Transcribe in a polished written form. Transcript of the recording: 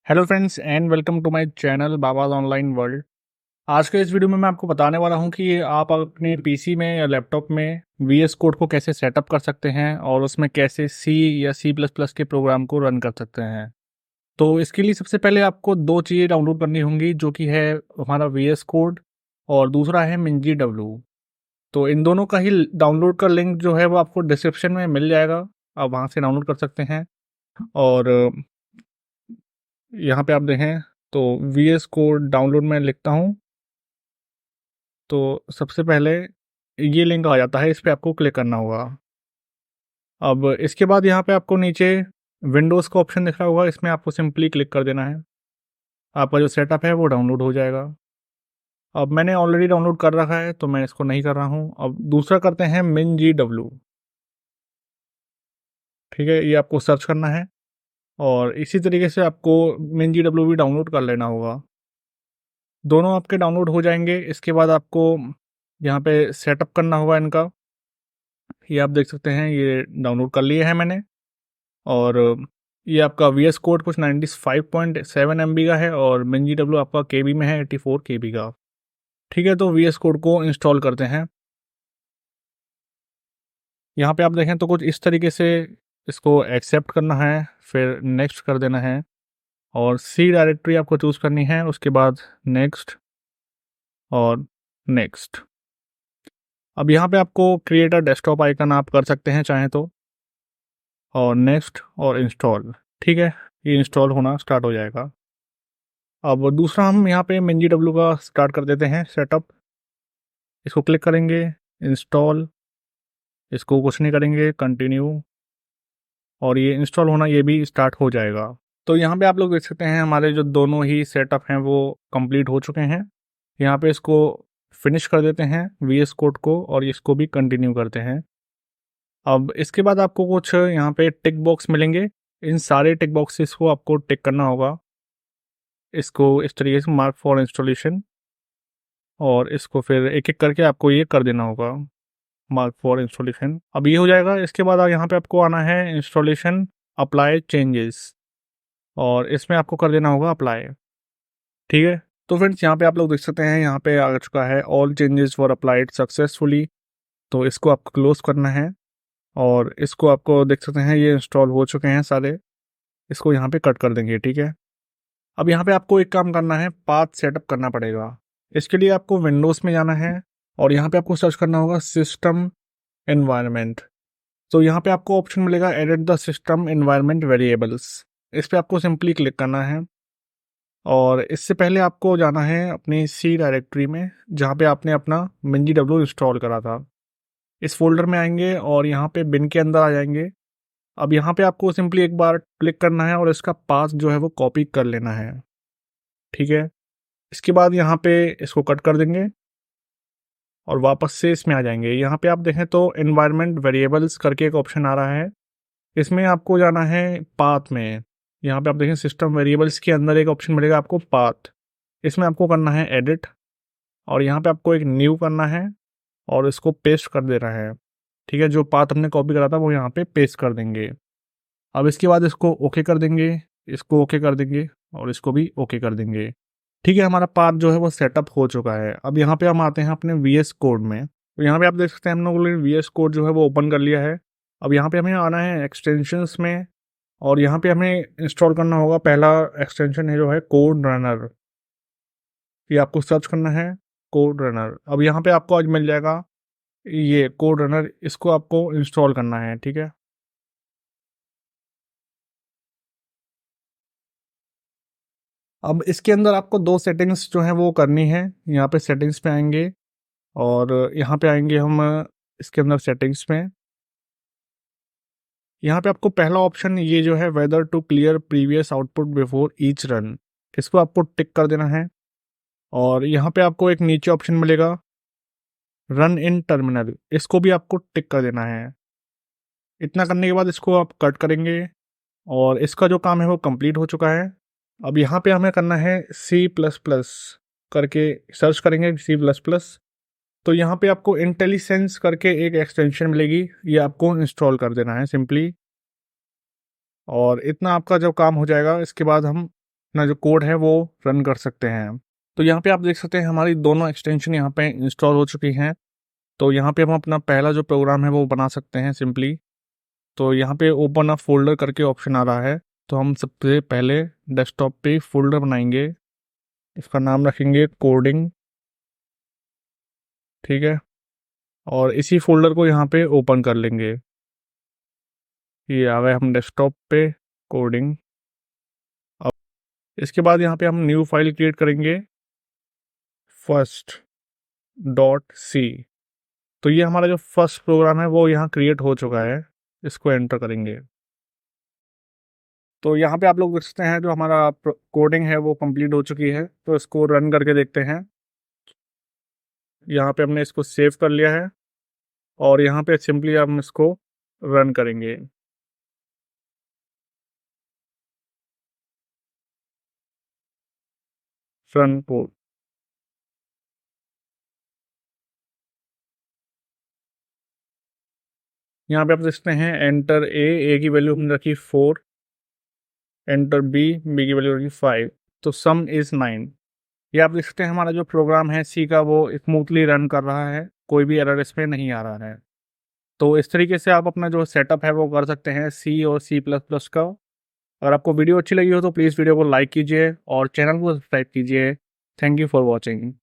Hello friends and welcome to my channel Baba's online world. आज के इस वीडियो में मैं आपको बताने वाला हूं कि आप अपने पीसी में या लैपटॉप में वीएस कोड को कैसे सेटअप कर सकते हैं और उसमें कैसे सी या सी प्लस प्लस के प्रोग्राम को रन कर सकते हैं। तो इसके लिए सबसे पहले आपको दो चीज़ें डाउनलोड करनी होंगी, जो कि है हमारा वीएस कोड और दूसरा है मिंजी डब्ल्यू। तो इन दोनों का ही डाउनलोड का लिंक जो है वो आपको डिस्क्रिप्शन में मिल जाएगा, आप वहाँ से डाउनलोड कर सकते हैं। और यहाँ पे आप देखें तो वीएस कोड डाउनलोड मैं लिखता हूँ, तो सबसे पहले ये लिंक आ जाता है, इस पे आपको क्लिक करना होगा। अब इसके बाद यहाँ पे आपको नीचे विंडोज़ का ऑप्शन दिख रहा होगा, इसमें आपको सिंपली क्लिक कर देना है। आपका जो सेटअप है वो डाउनलोड हो जाएगा। अब मैंने ऑलरेडी डाउनलोड कर रखा है तो मैं इसको नहीं कर रहा हूँ। अब दूसरा करते हैं मिन-जी-डब्ल्यू। ठीक है, ये आपको सर्च करना है और इसी तरीके से आपको मिन-जी-डब्ल्यू भी डाउनलोड कर लेना होगा। दोनों आपके डाउनलोड हो जाएंगे। इसके बाद आपको यहाँ पे सेटअप करना होगा इनका। ये आप देख सकते हैं, ये डाउनलोड कर लिए हैं मैंने। और ये आपका वीएस कोड कुछ 95.7 MB का है और मिन-जी-डब्ल्यू आपका केबी में है 84 केबी का। ठीक है, तो वीएस कोड को इंस्टॉल करते हैं। यहाँ पे आप देखें तो कुछ इस तरीके से इसको एक्सेप्ट करना है, फिर नेक्स्ट कर देना है और सी डायरेक्टरी आपको चूज़ करनी है, उसके बाद नेक्स्ट और नेक्स्ट। अब यहाँ पे आपको क्रिएट अ डेस्कटॉप आइकन आप कर सकते हैं चाहें तो, और नेक्स्ट और इंस्टॉल। ठीक है, ये इंस्टॉल होना स्टार्ट हो जाएगा। अब दूसरा हम यहाँ पे मिन-जी-डब्ल्यू का स्टार्ट कर देते हैं सेटअप। इसको क्लिक करेंगे, इंस्टॉल, इसको कुछ नहीं करेंगे, कंटिन्यू, और ये इंस्टॉल होना ये भी स्टार्ट हो जाएगा। तो यहाँ पे आप लोग देख सकते हैं हमारे जो दोनों ही सेटअप हैं वो कंप्लीट हो चुके हैं। यहाँ पे इसको फिनिश कर देते हैं वीएस कोड को और इसको भी कंटिन्यू करते हैं। अब इसके बाद आपको कुछ यहाँ पे टिक बॉक्स मिलेंगे, इन सारे टिक बॉक्सेस को आपको टिक करना होगा। इसको इस तरीके से मार्क फॉर इंस्टॉलेशन, और इसको फिर एक-एक करके आपको ये कर देना होगा, मार्क फॉर इंस्टॉलेशन। अब ये हो जाएगा। इसके बाद यहाँ पे आपको आना है इंस्टॉलेशन अप्लाई चेंजेस, और इसमें आपको कर देना होगा अप्लाई। ठीक है, तो फ्रेंड्स यहाँ पे आप लोग देख सकते हैं, यहाँ पे आ चुका है all changes for applied successfully. तो इसको आपको क्लोज करना है और इसको आपको देख सकते हैं ये इंस्टॉल हो चुके हैं सारे। इसको यहाँ पे कट कर देंगे। ठीक है, अब यहाँ पे आपको एक काम करना है, पाथ सेटअप करना पड़ेगा। इसके लिए आपको विंडोज़ में जाना है और यहाँ पे आपको सर्च करना होगा सिस्टम एनवायरनमेंट। तो यहाँ पे आपको ऑप्शन मिलेगा edit the system environment variables. इस पे आपको सिंपली क्लिक करना है और इससे पहले आपको जाना है अपनी सी डायरेक्टरी में, जहाँ पे आपने अपना मिन-जी-डब्ल्यू इंस्टॉल करा था। इस फोल्डर में आएंगे और यहाँ पे बिन के अंदर आ जाएंगे। अब यहाँ पे आपको सिंपली एक बार क्लिक करना है और इसका पाथ जो है वो कॉपी कर लेना है। ठीक है, इसके बाद यहाँ पे इसको कट कर देंगे और वापस से इसमें आ जाएंगे। यहाँ पे आप देखें तो एनवायरनमेंट वेरिएबल्स करके एक ऑप्शन आ रहा है, इसमें आपको जाना है पाथ में। यहाँ पे आप देखें सिस्टम वेरिएबल्स के अंदर एक ऑप्शन मिलेगा आपको पाथ, इसमें आपको करना है एडिट, और यहाँ पे आपको एक न्यू करना है और इसको पेस्ट कर देना है। ठीक है, जो पाथ हमने कॉपी करा था वो यहाँ पे पेस्ट कर देंगे। अब इसके बाद इसको ओके कर देंगे, इसको ओके कर देंगे और इसको भी ओके कर देंगे। ठीक है, हमारा पाथ जो है वो सेटअप हो चुका है। अब यहाँ पे हम आते हैं अपने वीएस कोड में। तो यहाँ पे आप देख सकते हैं हम लोगों ने वीएस कोड जो है वो ओपन कर लिया है। अब यहाँ पे हमें आना है एक्सटेंशंस में और यहाँ पे हमें इंस्टॉल करना होगा, पहला एक्सटेंशन है जो है कोड रनर। ये आपको सर्च करना है कोड रनर। अब यहाँ पे आपको आज मिल जाएगा ये कोड रनर, इसको आपको इंस्टॉल करना है। ठीक है, अब इसके अंदर आपको दो सेटिंग्स जो हैं वो करनी है। यहाँ पे सेटिंग्स पे आएंगे और यहाँ पे आएंगे हम इसके अंदर सेटिंग्स में। यहाँ पे आपको पहला ऑप्शन ये जो है whether to clear previous output before each run, इसको आपको टिक कर देना है। और यहाँ पे आपको एक नीचे ऑप्शन मिलेगा रन इन टर्मिनल, इसको भी आपको टिक कर देना है। इतना करने के बाद इसको आप कट करेंगे और इसका जो काम है वो कंप्लीट हो चुका है। अब यहाँ पे हमें करना है सी प्लस प्लस करके सर्च करेंगे सी प्लस प्लस। तो यहाँ पे आपको इंटेलिसेंस करके एक एक्सटेंशन मिलेगी, ये आपको इंस्टॉल कर देना है सिंपली। और इतना आपका जब काम हो जाएगा इसके बाद हम अपना जो कोड है वो रन कर सकते हैं। तो यहाँ पे आप देख सकते हैं हमारी दोनों एक्सटेंशन यहाँ पे इंस्टॉल हो चुकी हैं। तो यहाँ पे हम अपना पहला जो प्रोग्राम है वो बना सकते हैं सिंपली। तो यहाँ पे ओपन अ फोल्डर करके ऑप्शन आ रहा है, तो हम सबसे पहले डेस्कटॉप पे फोल्डर बनाएंगे, इसका नाम रखेंगे कोडिंग, ठीक है। और इसी फोल्डर को यहाँ पे ओपन कर लेंगे। ये आ गए हम डेस्कटॉप पे कोडिंग। अब इसके बाद यहाँ पे हम न्यू फाइल क्रिएट करेंगे, first.c। तो ये हमारा जो फर्स्ट प्रोग्राम है वो यहाँ क्रिएट हो चुका है, इसको एंटर करेंगे। तो यहाँ पे आप लोग देख सकते हैं जो हमारा कोडिंग है वो कंप्लीट हो चुकी है। तो इसको रन करके देखते हैं। यहाँ पे हमने इसको सेव कर लिया है और यहाँ पे सिंपली हम इसको रन करेंगे। रन कोड, यहाँ पे आप देख सकते हैं एंटर ए की वैल्यू हमने रखी 4, एंटर बी की वैल्यू रखी 5, तो सम इज 9। ये आप देख सकते हैं हमारा जो प्रोग्राम है सी का वो स्मूथली रन कर रहा है, कोई भी एरर इसमें नहीं आ रहा है। तो इस तरीके से आप अपना जो सेटअप है वो कर सकते हैं सी और सी प्लस प्लस का। अगर आपको वीडियो अच्छी लगी हो तो प्लीज़ वीडियो को लाइक कीजिए और चैनल को सब्सक्राइब कीजिए। Thank you for watching.